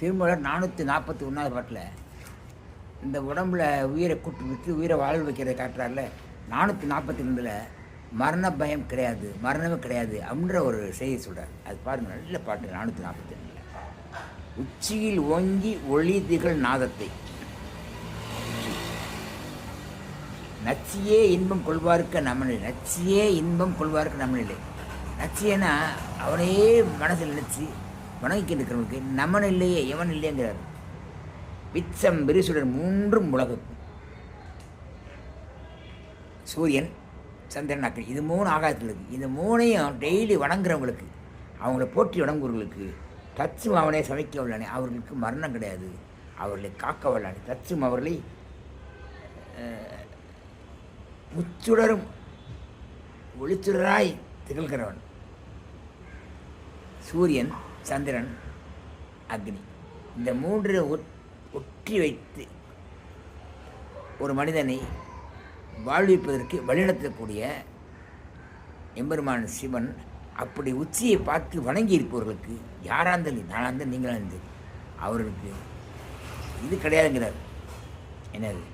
திருமூலர் 441வது பாட்டில் இந்த உடம்புல உயிரை கூட்டு விட்டு உயிரை வாழ வைக்கிறத காட்டுறாருல. 442ல் மரண பயம் கிடையாது, மரணமே கிடையாது அப்படின்ற ஒரு செய்தி சொல்கிறார். அது பாருங்கள், நல்ல பாட்டு. 442 உச்சியில் ஓங்கி ஒளி திகழ் நாதத்தை நச்சியே இன்பம் கொள்வார்க்க நம்மளில்லை. நச்சியே இன்பம் கொள்வார்க்க நம்மளில்லை. நச்சியேன்னா அவனையே மனசில் நினச்சி வணங்கிக்கிட்டு இருக்கிறவனுக்கு நமன் இல்லையே எவன் இல்லைங்கிறார். விச்சம் விரிசுடன் மூன்றும் உலகுக்கும் சூரியன் சந்திரன் அக்னி இது 3 ஆகாயத்தில் இருக்குது. இந்த 3ஐயும் டெய்லி வணங்குறவங்களுக்கு, அவங்கள போற்றி வணங்குறவங்களுக்கு தச்சும் அவனே சமைக்க வல்லானே, அவர்களுக்கு மரணம் கிடையாது, அவர்களை காக்க வல்லானே. தச்சும் அவர்களை முச்சுடரும் ஒளிச்சுடராய் திகழ்கிறவன் சூரியன் சந்திரன் அக்னி. இந்த 3 ஒற்றி வைத்து ஒரு மனிதனை வாழ்விப்பதற்கு வழிநடத்தக்கூடிய எம்பெருமான் சிவன். அப்படி உச்சியை பார்த்து வணங்கி இருப்பவர்களுக்கு யாராந்தல் நானாந்தல் நீங்களாக இருந்தது அவர்களுக்கு இது கிடையாதுங்கிறார். என்னது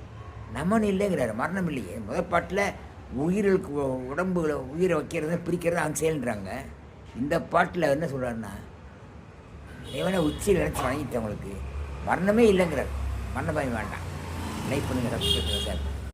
நமன் இல்லைங்கிறார், மரணம் இல்லையே. முதல் பாட்டில் உயிர்களுக்கு உடம்புகளை உயிரை வைக்கிறது பிரிக்கிறது அவன் செயல்ன்றாங்க. இந்த பாட்டில் என்ன சொல்கிறாருன்னா, இவனை உச்சியில் நினச்சி வணங்கிட்டவங்களுக்கு மரணமே இல்லைங்கிறார். மரண பயம் வேண்டாம், லைஃப் பண்ணுங்க சார்.